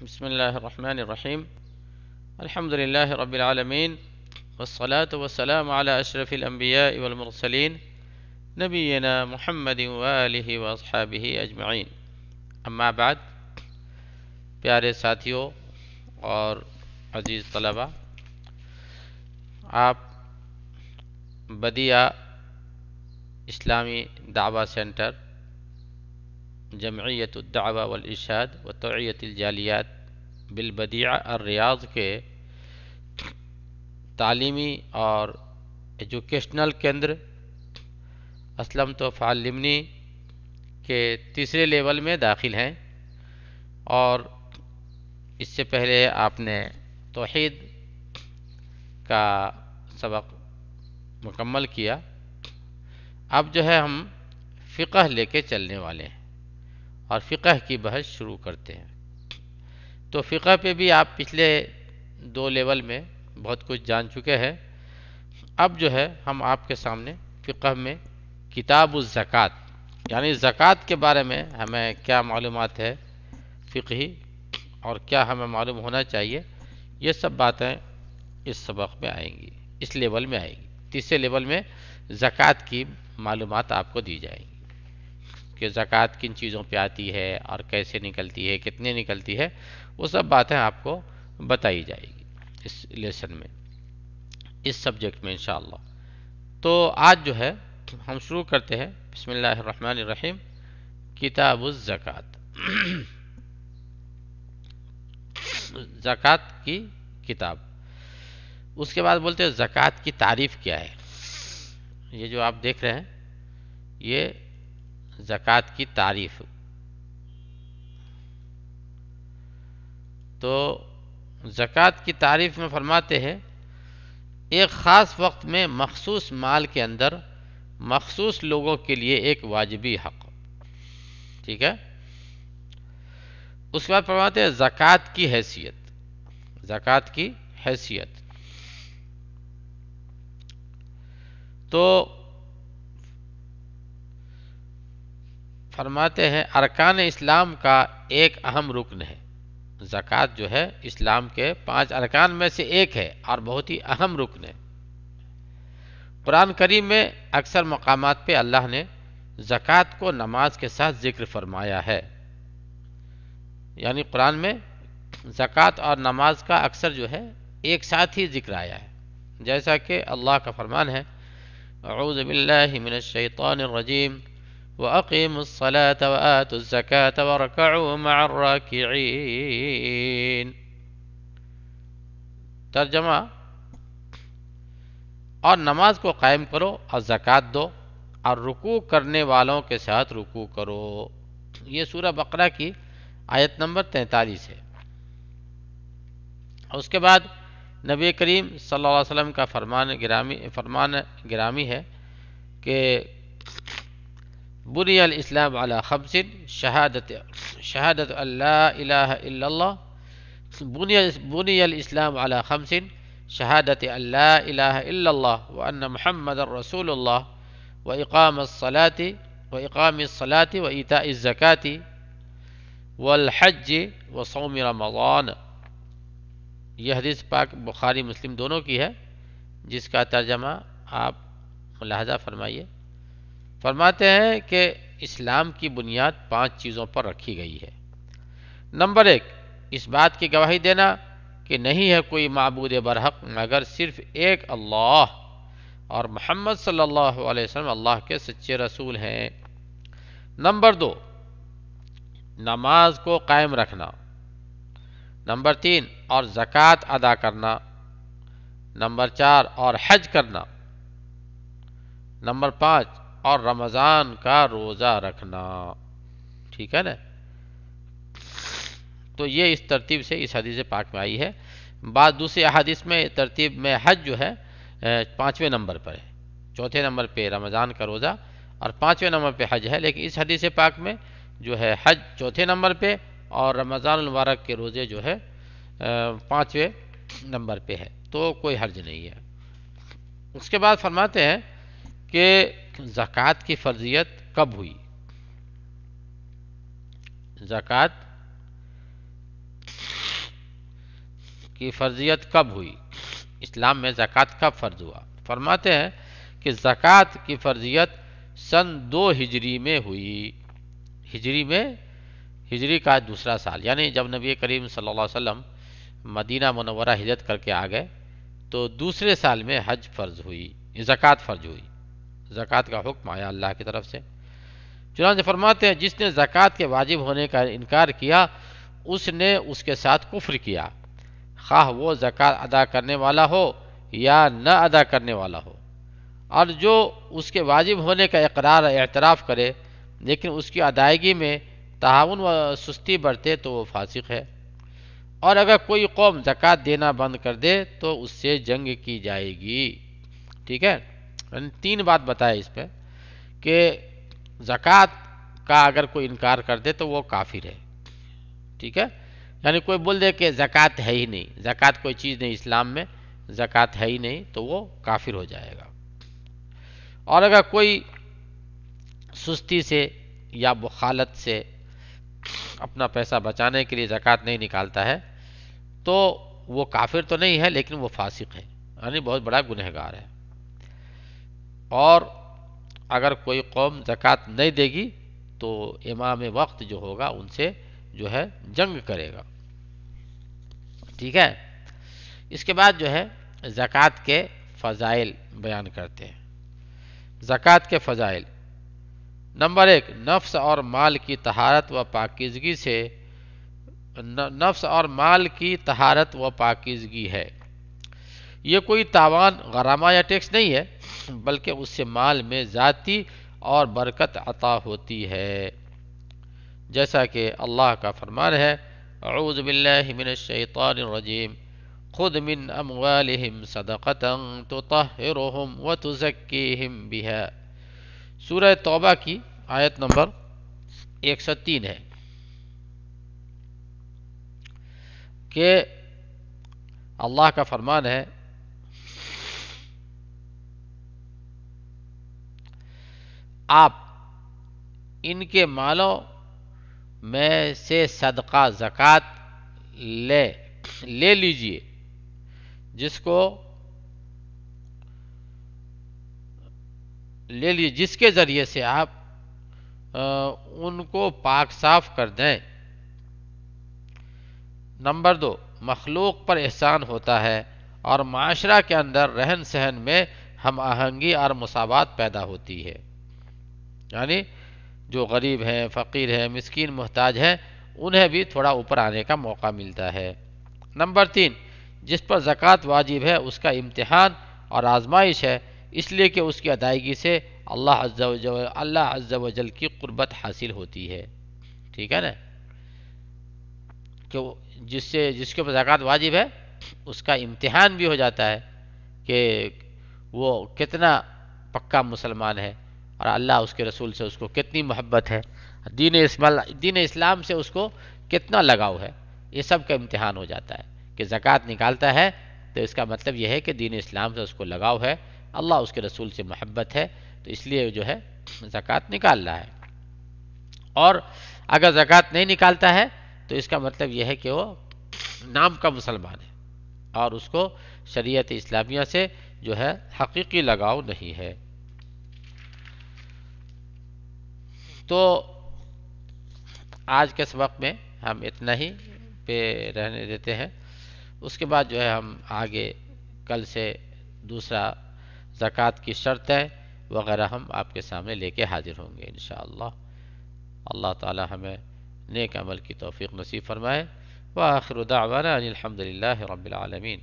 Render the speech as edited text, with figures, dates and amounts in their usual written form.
بسم الله الرحمن الرحيم. الحمد لله رب العالمين، والصلاة والسلام على أشرف الأنبياء والمرسلين نبينا محمد وآلہ وأصحابہ اجمعین. اما بعد، پیارے ساتھیوں اور عزیز طلبہ، آپ بدیعہ اسلامی دعوہ سینٹر، جمعیت الدعوہ والارشاد وتوعیت الجالیات بالبدیعہ الریاض کے تعلیمی اور ایجوکیشنل کیندر اسلمت فعلمنی کے تیسرے لیول میں داخل ہیں، اور اس سے پہلے آپ نے توحید کا سبق مکمل کیا. اب جو ہے ہم فقہ لے کے چلنے والے ہیں اور فقہ کی بحث شروع کرتے ہیں. تو فقہ پہ بھی آپ پچھلے 2 لیول میں بہت کچھ جان چکے ہیں. اب جو ہے ہم آپ کے سامنے فقہ میں کتاب الزکوٰۃ، یعنی زکوٰۃ کے بارے میں ہمیں کیا معلومات ہے فقہی اور کیا ہمیں معلوم ہونا چاہیے، یہ سب باتیں اس سبق میں آئیں گی، اس لیول میں آئیں گی. تیسرے لیول میں زکوٰۃ کی معلومات آپ کو دی جائیں گی کہ زکوٰۃ کن چیزوں پہ آتی ہے اور کیسے نکلتی ہے، کتنے نکلتی ہے، وہ سب باتیں آپ کو بتائی جائے گی اس لیسن میں، اس سبجیکٹ میں انشاءاللہ. تو آج جو ہے ہم شروع کرتے ہیں. بسم اللہ الرحمن الرحیم. کتاب الزکوٰۃ، زکوٰۃ کی کتاب. اس کے بعد بولتے ہیں زکوٰۃ کی تعریف کیا ہے. یہ جو آپ دیکھ رہے ہیں یہ زکوٰۃ کی تعریف. تو زکوٰۃ کی تعریف میں فرماتے ہیں ایک خاص وقت میں مخصوص مال کے اندر مخصوص لوگوں کے لیے ایک واجبی حق. ٹھیک ہے. اس کے بعد فرماتے ہیں زکوٰۃ کی حیثیت. زکوٰۃ کی حیثیت تو فرماتے ہیں ارکان اسلام کا ایک اہم رکن ہے. زکوٰۃ جو ہے اسلام کے 5 ارکان میں سے ایک ہے اور بہت ہی اہم رکن ہے. قرآن کریم میں اکثر مقامات پہ اللہ نے زکوٰۃ کو نماز کے ساتھ ذکر فرمایا ہے. یعنی قرآن میں زکوٰۃ اور نماز کا اکثر جو ہے ایک ساتھ ہی ذکر آیا ہے. جیسا کہ اللہ کا فرمان ہے اعوذ باللہ من الشیطان الرجیم وَأَقِيمُوا الصَّلَاةَ وَآتُوا الزَّكَاةَ وَارْكَعُوا مَعَ الرَّاكِعِينَ. ترجمہ: اور نماز کو قائم کرو اور زکوٰۃ دو اور رکوع کرنے والوں کے ساتھ رکوع کرو. یہ سورہ بقرہ کی آیت نمبر 43 ہے. اور اس کے بعد نبی کریم صلی اللہ علیہ وسلم کا فرمان گرامی ہے کہ بنی الاسلام علی 5 شہادت ان لا الہ الا اللہ بنی الاسلام علی 5 شہادت ان لا الہ الا اللہ وان محمد رسول اللہ واقام الصلاة وایتاء الزکاة والحج وصوم رمضان. یہ حدیث پاک بخاری مسلم دونوں کی ہے، جس کا ترجمہ آپ ملاحظہ فرمائیے. فرماتے ہیں کہ اسلام کی بنیاد 5 چیزوں پر رکھی گئی ہے. نمبر 1، اس بات کی گواہی دینا کہ نہیں ہے کوئی معبود برحق مگر صرف ایک اللہ، اور محمد صلی اللہ علیہ وسلم اللہ کے سچے رسول ہیں. نمبر 2، نماز کو قائم رکھنا. نمبر 3، اور زکوٰۃ ادا کرنا. نمبر 4، اور حج کرنا. نمبر 5، اور رمضان کا روزہ رکھنا. ٹھیک ہے نا. تو یہ اس ترتیب سے اس حدیث پاک میں آئی ہے. بعض دوسری احادیث میں ترتیب میں حج جو ہے 5ویں نمبر پر ہے. 4تھے نمبر پہ رمضان کا روزہ اور 5ویں نمبر پہ حج ہے، لیکن اس حدیث پاک میں جو ہے حج 4تھے نمبر پہ اور رمضان المبارک کے روزے جو ہے 5ویں نمبر پہ ہے. تو کوئی حرج نہیں ہے. اس کے بعد فرماتے ہیں کہ زکوٰۃ کی فرضیت کب ہوئی. زکوٰۃ کی فرضیت کب ہوئی؟ اسلام میں زکوٰۃ کب فرض ہوا؟ فرماتے ہیں کہ زکوٰۃ کی فرضیت سن 2 ہجری میں ہوئی۔ ہجری کا دوسرا سال، یعنی جب نبی کریم صلی اللہ علیہ وسلم مدینہ منورہ ہجرت کر کے آ گئے تو دوسرے سال میں حج فرض ہوئی، زکوٰۃ فرض ہوئی، زکوٰۃ کا حکم آیا اللہ کی طرف سے۔ چنانچہ فرماتے ہیں جس نے زکوٰۃ کے واجب ہونے کا انکار کیا اس نے اس کے ساتھ کفر کیا، خواہ وہ زکوٰۃ ادا کرنے والا ہو یا نہ ادا کرنے والا ہو، اور جو اس کے واجب ہونے کا اقرار اعتراف کرے لیکن اس کی ادائیگی میں تعاون و سستی برتے تو وہ فاسق ہے، اور اگر کوئی قوم زکوٰۃ دینا بند کر دے تو اس سے جنگ کی جائے گی۔ ٹھیک ہے، 3 بات بتائے اس پہ کہ زکوٰۃ کا اگر کوئی انکار کر دے تو وہ کافر ہے۔ ٹھیک ہے، یعنی کوئی بول دے کہ زکوٰۃ ہے ہی نہیں، زکوٰۃ کوئی چیز نہیں اسلام میں، زکوٰۃ ہے ہی نہیں، تو وہ کافر ہو جائے گا۔ اور اگر کوئی سستی سے یا بخالت سے اپنا پیسہ بچانے کے لیے زکوٰۃ نہیں نکالتا ہے تو وہ کافر تو نہیں ہے لیکن وہ فاسق ہے، یعنی بہت بڑا گنہگار ہے۔ اور اگر کوئی قوم زکوٰۃ نہیں دے گی تو امام وقت جو ہوگا ان سے جو ہے جنگ کرے گا۔ ٹھیک ہے، اس کے بعد جو ہے زکوٰۃ کے فضائل بیان کرتے ہیں۔ زکوٰۃ کے فضائل: نمبر 1، نفس اور مال کی طہارت و پاکیزگی سے نفس اور مال کی طہارت و پاکیزگی ہے۔ یہ کوئی تاوان، غرامہ یا ٹیکس نہیں ہے بلکہ اس سے مال میں ذاتی اور برکت عطا ہوتی ہے، جیسا کہ اللہ کا فرمان ہے اعوذ باللہ من الشیطان الرجیم خذ من اموالہم صدقۃ تطہرہم وتزکیہم بہا۔ سورہ توبہ کی آیت نمبر 103 ہے کہ اللہ کا فرمان ہے آپ ان کے مالوں میں سے صدقہ زکوٰۃ لے لیجئے، جس کے ذریعے سے آپ ان کو پاک صاف کر دیں۔ نمبر 2، مخلوق پر احسان ہوتا ہے اور معاشرہ کے اندر رہن سہن میں ہم آہنگی اور مساوات پیدا ہوتی ہے، یعنی جو غریب ہیں، فقیر ہیں، مسکین، محتاج ہیں، انہیں بھی تھوڑا اوپر آنے کا موقع ملتا ہے۔ نمبر 3، جس پر زکوٰۃ واجب ہے اس کا امتحان اور آزمائش ہے، اس لیے کہ اس کی ادائیگی سے اللہ عز و جل کی قربت حاصل ہوتی ہے۔ ٹھیک ہے نا، کہ جس کے اوپر زکوٰۃ واجب ہے اس کا امتحان بھی ہو جاتا ہے کہ وہ کتنا پکا مسلمان ہے اور اللہ اس کے رسول سے اس کو کتنی محبت ہے، دین اسلام سے اس کو کتنا لگاؤ ہے، یہ سب کا امتحان ہو جاتا ہے۔ کہ زکوٰۃ نکالتا ہے تو اس کا مطلب یہ ہے کہ دین اسلام سے اس کو لگاؤ ہے، اللہ اس کے رسول سے محبت ہے، تو اس لیے جو ہے زکوٰۃ نکال رہا ہے۔ اور اگر زکوٰۃ نہیں نکالتا ہے تو اس کا مطلب یہ ہے کہ وہ نام کا مسلمان ہے اور اس کو شریعت اسلامیہ سے جو ہے حقیقی لگاؤ نہیں ہے۔ تو آج کے سبق میں ہم اتنا ہی پہ رہنے دیتے ہیں، اس کے بعد جو ہے ہم آگے کل سے دوسرا زکوٰۃ کی شرطیں وغیرہ ہم آپ کے سامنے لے کے حاضر ہوں گے انشاءاللہ۔ اللہ تعالی ہمیں نیک عمل کی توفیق نصیب فرمائے۔ وآخر دعوانا ان الحمد للہ رب العالمین۔